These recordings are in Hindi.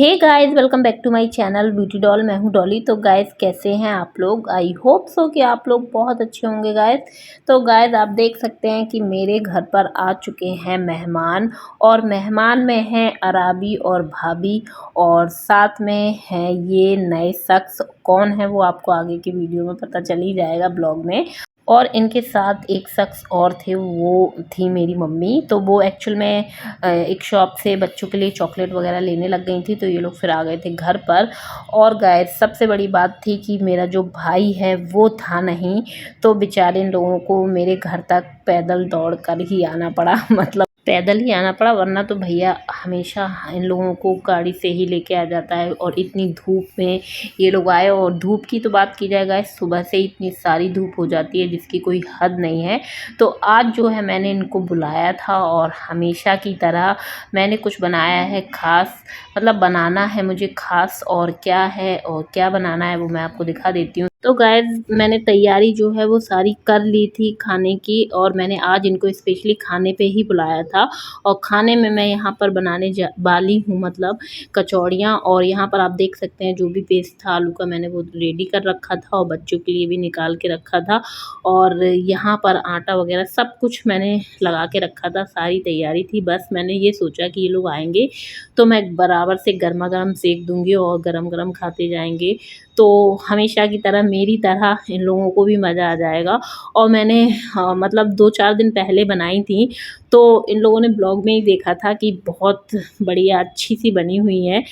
Hey guys, welcome back to my channel beauty doll. मैं हूं डॉली। तो गाइस, कैसे हैं आप लोग? आई होप सो कि आप लोग बहुत अच्छे होंगे गाइस। तो गाइस, आप देख सकते हैं कि मेरे घर पर आ चुके हैं मेहमान, और मेहमान में हैं अराबी और भाभी, और साथ में है ये नए शख्स। कौन है वो आपको आगे की वीडियो में पता चल ही जाएगा, ब्लॉग में। और इनके साथ एक शख्स और थे, वो थी मेरी मम्मी। तो वो एक्चुअल में एक शॉप से बच्चों के लिए चॉकलेट वगैरह लेने लग गई थी, तो ये लोग फिर आ गए थे घर पर। और गाइस, सबसे बड़ी बात थी कि मेरा जो भाई है वो था नहीं, तो बेचारे इन लोगों को मेरे घर तक पैदल दौड़ कर ही आना पड़ा मतलब पैदल ही आना पड़ा, वरना तो भैया हमेशा इन लोगों को गाड़ी से ही लेके आ जाता है। और इतनी धूप में ये लोग आए, और धूप की तो बात की जाए गाइस, सुबह से इतनी सारी धूप हो जाती है जिसकी कोई हद नहीं है। तो आज जो है मैंने इनको बुलाया था, और हमेशा की तरह मैंने कुछ बनाया है ख़ास। मतलब बनाना है मुझे ख़ास, और क्या है और क्या बनाना है वो मैं आपको दिखा देती हूँ। तो गाइस, मैंने तैयारी जो है वो सारी कर ली थी खाने की, और मैंने आज इनको स्पेशली खाने पे ही बुलाया था। और खाने में मैं यहाँ पर बनाने वाली हूँ, मतलब कचौड़ियाँ। और यहाँ पर आप देख सकते हैं जो भी पेस्ट था आलू का, मैंने वो रेडी कर रखा था, और बच्चों के लिए भी निकाल के रखा था। और यहाँ पर आटा वगैरह सब कुछ मैंने लगा के रखा था, सारी तैयारी थी। बस मैंने ये सोचा कि ये लोग आएंगे तो मैं बराबर से गर्मा गर्म सेक दूंगी, और गरम गरम खाते जाएंगे। तो हमेशा की तरह मेरी तरह इन लोगों को भी मज़ा आ जाएगा। और मैंने मतलब 2-4 दिन पहले बनाई थी, तो इन लोगों ने ब्लॉग में ही देखा था कि बहुत बढ़िया अच्छी सी बनी हुई है।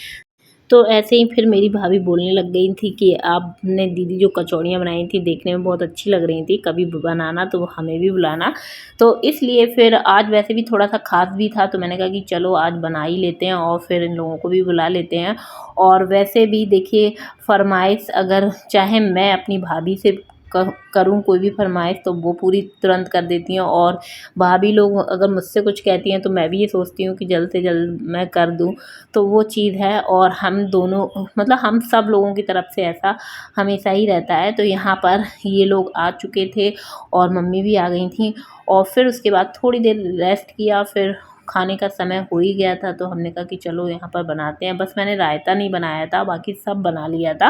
तो ऐसे ही फिर मेरी भाभी बोलने लग गई थी कि आपने दीदी जो कचौड़ियाँ बनाई थी देखने में बहुत अच्छी लग रही थी, कभी बनाना तो हमें भी बुलाना। तो इसलिए फिर आज वैसे भी थोड़ा सा खास भी था, तो मैंने कहा कि चलो आज बना ही लेते हैं, और फिर इन लोगों को भी बुला लेते हैं। और वैसे भी देखिए, फरमाइश अगर चाहे मैं अपनी भाभी से करूँ कोई भी फरमाइश, तो वो पूरी तुरंत कर देती हैं। और भाभी लोग अगर मुझसे कुछ कहती हैं तो मैं भी ये सोचती हूँ कि जल्द से जल्द मैं कर दूँ। तो वो चीज़ है, और हम दोनों मतलब हम सब लोगों की तरफ से ऐसा हमेशा ही रहता है। तो यहाँ पर ये लोग आ चुके थे, और मम्मी भी आ गई थी। और फिर उसके बाद थोड़ी देर रेस्ट किया, फिर खाने का समय हो ही गया था, तो हमने कहा कि चलो यहाँ पर बनाते हैं। बस मैंने रायता नहीं बनाया था, बाकी सब बना लिया था।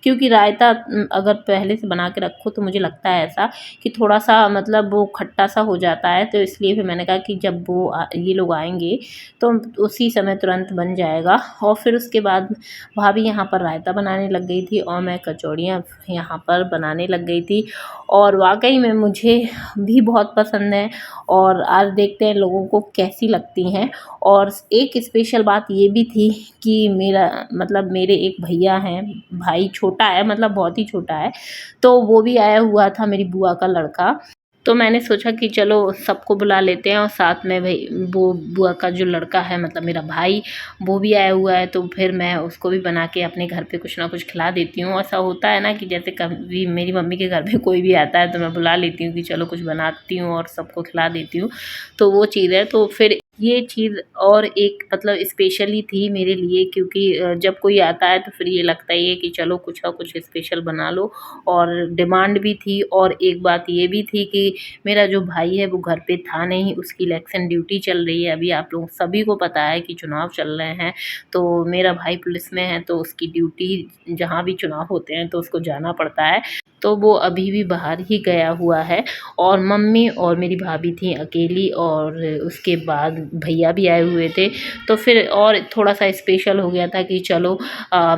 क्योंकि रायता अगर पहले से बना के रखो तो मुझे लगता है ऐसा कि थोड़ा सा मतलब वो खट्टा सा हो जाता है। तो इसलिए फिर मैंने कहा कि जब वो ये लोग आएंगे तो उसी समय तुरंत बन जाएगा। और फिर उसके बाद भाभी यहाँ पर रायता बनाने लग गई थी, और मैं कचौड़ियाँ यहाँ पर बनाने लग गई थी। और वाकई में मुझे भी बहुत पसंद है, और आज देखते हैं लोगों को कैसी लगती हैं। और एक स्पेशल बात ये भी थी कि मेरा मतलब मेरे एक भैया हैं, भाई छोटा है, मतलब बहुत ही छोटा है, तो वो भी आया हुआ था, मेरी बुआ का लड़का। तो मैंने सोचा कि चलो सबको बुला लेते हैं, और साथ में भाई वो बुआ का जो लड़का है, मतलब मेरा भाई, वो भी आया हुआ है। तो फिर मैं उसको भी बना के अपने घर पे कुछ ना कुछ खिला देती हूँ। ऐसा होता है ना कि जैसे कभी मेरी मम्मी के घर पे कोई भी आता है तो मैं बुला लेती हूँ कि चलो कुछ बनाती हूँ और सबको खिला देती हूँ। तो वो चीज़ है। तो फिर ये चीज़ और एक मतलब स्पेशली थी मेरे लिए, क्योंकि जब कोई आता है तो फिर ये लगता ही है कि चलो कुछ ना कुछ स्पेशल बना लो। और डिमांड भी थी, और एक बात ये भी थी कि मेरा जो भाई है वो घर पे था नहीं, उसकी इलेक्शन ड्यूटी चल रही है। अभी आप लोग सभी को पता है कि चुनाव चल रहे हैं, तो मेरा भाई पुलिस में है, तो उसकी ड्यूटी जहाँ भी चुनाव होते हैं तो उसको जाना पड़ता है। तो वो अभी भी बाहर ही गया हुआ है। और मम्मी और मेरी भाभी थी अकेली, और उसके बाद भैया भी आए हुए थे। तो फिर और थोड़ा सा स्पेशल हो गया था कि चलो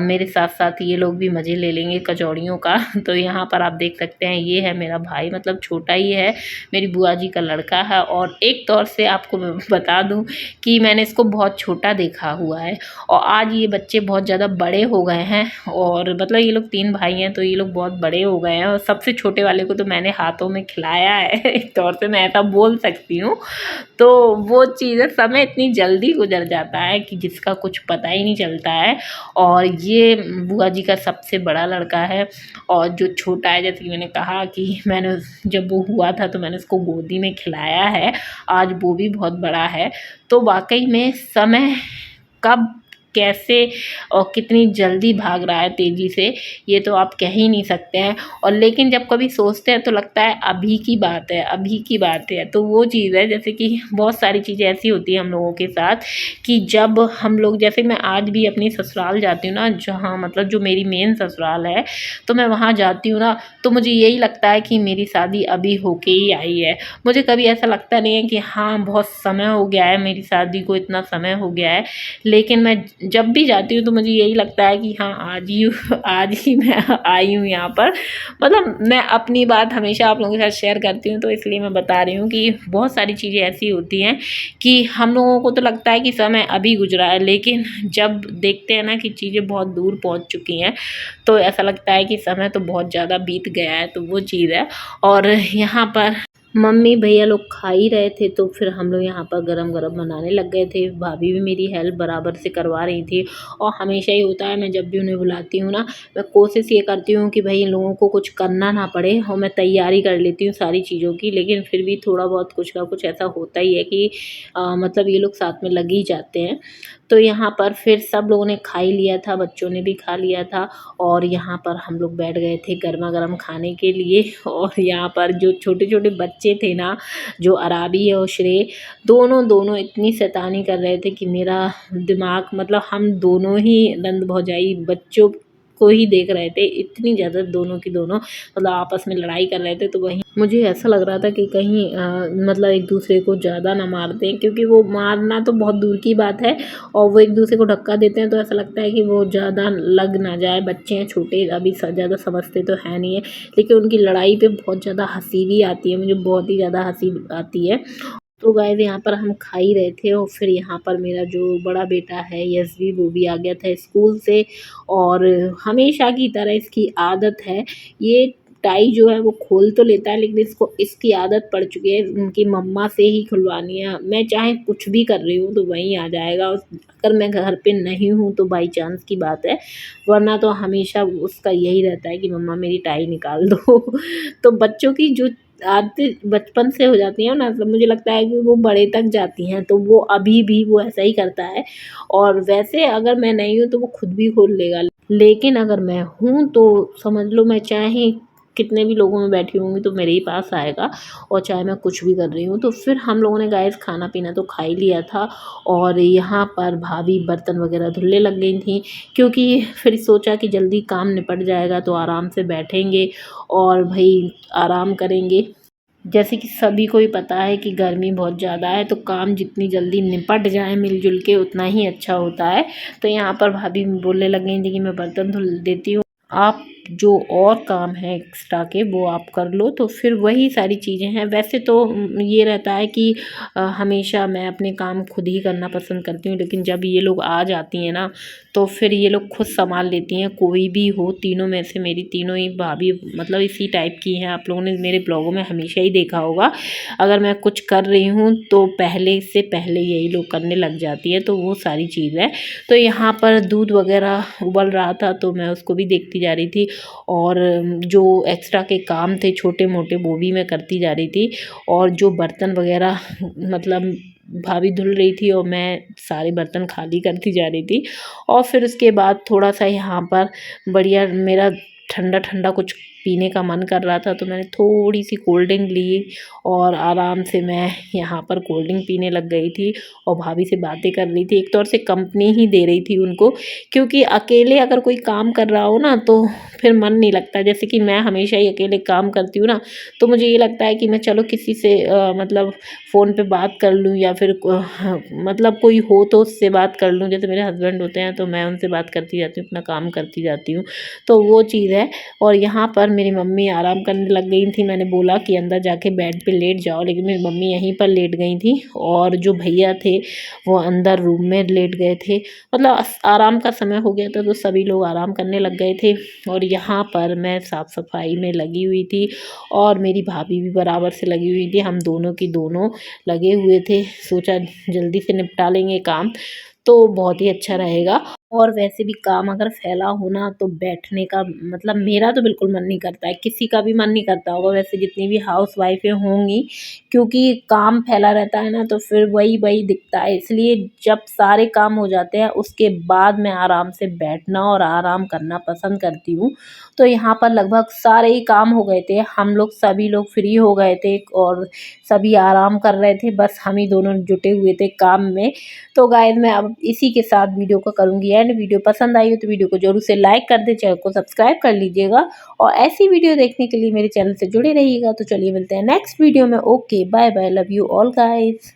मेरे साथ साथ ये लोग भी मज़े ले लेंगे कचौड़ियों का। तो यहाँ पर आप देख सकते हैं ये है मेरा भाई, मतलब छोटा ही है, मेरी बुआ जी का लड़का है। और एक तौर से आपको मैं बता दूं कि मैंने इसको बहुत छोटा देखा हुआ है, और आज ये बच्चे बहुत ज़्यादा बड़े हो गए हैं। और मतलब ये लोग 3 भाई हैं, तो ये लोग बहुत बड़े हो गए हैं। और सबसे छोटे वाले को तो मैंने हाथों में खिलाया है एक तौर से मैं ऐसा बोल सकती हूँ। तो वो चीज़ है, समय इतनी जल्दी गुजर जाता है कि जिसका कुछ पता ही नहीं चलता है। और ये बुआ जी का सबसे बड़ा लड़का है, और जो छोटा है, जैसे कि मैंने कहा कि मैंने जब वो हुआ था तो मैंने उसको गोदी में खिलाया है, आज वो भी बहुत बड़ा है। तो वाकई में समय कब कैसे और कितनी जल्दी भाग रहा है तेज़ी से, ये तो आप कह ही नहीं सकते हैं। और लेकिन जब कभी सोचते हैं तो लगता है अभी की बात है, अभी की बात है। तो वो चीज़ है, जैसे कि बहुत सारी चीज़ें ऐसी होती हैं हम लोगों के साथ कि जब हम लोग, जैसे मैं आज भी अपनी ससुराल जाती हूँ ना, जहाँ मतलब जो मेरी मेन ससुराल है, तो मैं वहाँ जाती हूँ ना, तो मुझे यही लगता है कि मेरी शादी अभी होके ही आई है। मुझे कभी ऐसा लगता नहीं है कि हाँ बहुत समय हो गया है मेरी शादी को, इतना समय हो गया है। लेकिन मैं जब भी जाती हूँ तो मुझे यही लगता है कि हाँ आज ही मैं आई हूँ यहाँ पर। मतलब मैं अपनी बात हमेशा आप लोगों के साथ शेयर करती हूँ, तो इसलिए मैं बता रही हूँ कि बहुत सारी चीज़ें ऐसी होती हैं कि हम लोगों को तो लगता है कि समय अभी गुजरा है, लेकिन जब देखते हैं ना कि चीज़ें बहुत दूर पहुँच चुकी हैं, तो ऐसा लगता है कि समय तो बहुत ज़्यादा बीत गया है। तो वो चीज़ है। और यहाँ पर मम्मी भैया लोग खा ही रहे थे, तो फिर हम लोग यहाँ पर गरम-गरम बनाने लग गए थे। भाभी भी मेरी हेल्प बराबर से करवा रही थी। और हमेशा ही होता है, मैं जब भी उन्हें बुलाती हूँ ना, मैं कोशिश ये करती हूँ कि भई इन लोगों को कुछ करना ना पड़े, और मैं तैयारी कर लेती हूँ सारी चीज़ों की। लेकिन फिर भी थोड़ा बहुत कुछ ना कुछ ऐसा होता ही है कि मतलब ये लोग साथ में लग ही जाते हैं। तो यहाँ पर फिर सब लोगों ने खा ही लिया था, बच्चों ने भी खा लिया था, और यहाँ पर हम लोग बैठ गए थे गरमा-गरम खाने के लिए। और यहाँ पर जो छोटे-छोटे बच्चे थे ना, जो अराबी और श्रेय, दोनों इतनी शैतानी कर रहे थे कि मेरा दिमाग, मतलब हम दोनों ही नंद भौजाई बच्चों को ही देख रहे थे। इतनी ज़्यादा दोनों की दोनों मतलब आपस में लड़ाई कर रहे थे। तो वहीं मुझे ऐसा लग रहा था कि कहीं मतलब एक दूसरे को ज़्यादा ना मार दें, क्योंकि वो मारना तो बहुत दूर की बात है, और वो एक दूसरे को धक्का देते हैं तो ऐसा लगता है कि वो ज़्यादा लग ना जाए। बच्चे हैं छोटे, अभी ज़्यादा समझते तो है नहीं है, लेकिन उनकी लड़ाई पे बहुत ज़्यादा हँसी भी आती है, मुझे बहुत ही ज़्यादा हँसी आती है। तो गाइस यहाँ पर हम खा ही रहे थे, और फिर यहाँ पर मेरा जो बड़ा बेटा है यशवी, वो भी आ गया था स्कूल से। और हमेशा की तरह इसकी आदत है, ये टाई जो है वो खोल तो लेता है, लेकिन इसकी आदत पड़ चुकी है उनकी मम्मा से ही खुलवानी है। मैं चाहे कुछ भी कर रही हूँ तो वहीं आ जाएगा, अगर मैं घर पे नहीं हूँ तो बाई चांस की बात है, वरना तो हमेशा उसका यही रहता है कि मम्मा मेरी टाई निकाल दो। तो बच्चों की जो आदतें बचपन से हो जाती हैं ना, तो मुझे लगता है कि वो बड़े तक जाती हैं, तो वो अभी भी वो ऐसा ही करता है। और वैसे अगर मैं नहीं हूँ तो वो खुद भी खोल लेगा, लेकिन अगर मैं हूँ तो समझ लो मैं चाहे कितने भी लोगों में बैठी होंगी तो मेरे ही पास आएगा, और चाहे मैं कुछ भी कर रही हूँ। तो फिर हम लोगों ने गाइस खाना पीना तो खा ही लिया था, और यहाँ पर भाभी बर्तन वगैरह धुलने लग गई थी, क्योंकि फिर सोचा कि जल्दी काम निपट जाएगा तो आराम से बैठेंगे और भाई आराम करेंगे। जैसे कि सभी को ही पता है कि गर्मी बहुत ज़्यादा है, तो काम जितनी जल्दी निपट जाए मिलजुल के उतना ही अच्छा होता है। तो यहाँ पर भाभी बोलने लग गई थी कि मैं बर्तन धुल देती हूँ, आप जो और काम है एक्स्ट्रा के वो आप कर लो। तो फिर वही सारी चीज़ें हैं। वैसे तो ये रहता है कि हमेशा मैं अपने काम खुद ही करना पसंद करती हूँ, लेकिन जब ये लोग आ जाती हैं ना, तो फिर ये लोग खुद संभाल लेती हैं। कोई भी हो, तीनों में से मेरी तीनों ही भाभी मतलब इसी टाइप की हैं। आप लोगों ने मेरे ब्लॉगों में हमेशा ही देखा होगा, अगर मैं कुछ कर रही हूँ तो पहले से पहले यही लोग करने लग जाती है। तो वो सारी चीज़ है। तो यहाँ पर दूध वगैरह उबल रहा था, तो मैं उसको भी देखती जा रही थी, और जो एक्स्ट्रा के काम थे छोटे मोटे वो भी मैं करती जा रही थी, और जो बर्तन वगैरह मतलब भाभी धुल रही थी और मैं सारे बर्तन खाली करती जा रही थी। और फिर उसके बाद थोड़ा सा यहाँ पर बढ़िया मेरा ठंडा ठंडा कुछ पीने का मन कर रहा था, तो मैंने थोड़ी सी कोल्ड ड्रिंक ली, और आराम से मैं यहाँ पर कोल्ड ड्रिंक पीने लग गई थी, और भाभी से बातें कर रही थी। एक तौर से कंपनी ही दे रही थी उनको, क्योंकि अकेले अगर कोई काम कर रहा हो ना तो फिर मन नहीं लगता। जैसे कि मैं हमेशा ही अकेले काम करती हूँ ना, तो मुझे ये लगता है कि मैं चलो किसी से मतलब फ़ोन पे बात कर लूँ, या फिर मतलब कोई हो तो उससे बात कर लूँ। जैसे मेरे हस्बैंड होते हैं तो मैं उनसे बात करती जाती हूँ, अपना काम करती जाती हूँ। तो वो चीज़ है। और यहाँ पर मेरी मम्मी आराम करने लग गई थी। मैंने बोला कि अंदर जाके बेड पे लेट जाओ, लेकिन मेरी मम्मी यहीं पर लेट गई थी, और जो भैया थे वो अंदर रूम में लेट गए थे। मतलब आराम का समय हो गया था, तो सभी लोग आराम करने लग गए थे। और यहाँ पर मैं साफ़ सफाई में लगी हुई थी, और मेरी भाभी भी बराबर से लगी हुई थी। हम दोनों की दोनों लगे हुए थे, सोचा जल्दी से निपटा लेंगे काम तो बहुत ही अच्छा रहेगा। और वैसे भी काम अगर फैला हो ना तो बैठने का मतलब मेरा तो बिल्कुल मन नहीं करता है, किसी का भी मन नहीं करता होगा वैसे जितनी भी हाउसवाइफ़ें होंगी, क्योंकि काम फैला रहता है ना तो फिर वही-वही दिखता है। इसलिए जब सारे काम हो जाते हैं उसके बाद मैं आराम से बैठना और आराम करना पसंद करती हूँ। तो यहाँ पर लगभग सारे ही काम हो गए थे, हम लोग सभी लोग फ्री हो गए थे और सभी आराम कर रहे थे, बस हम ही दोनों जुटे हुए थे काम में। तो गाइस मैं अब इसी के साथ वीडियो को करूँगी एंड। वीडियो पसंद आई हो तो वीडियो को ज़रूर से लाइक कर दें, चैनल को सब्सक्राइब कर लीजिएगा और ऐसी वीडियो देखने के लिए मेरे चैनल से जुड़े रहिएगा। तो चलिए मिलते हैं नेक्स्ट वीडियो में। Okay bye bye, love you all guys.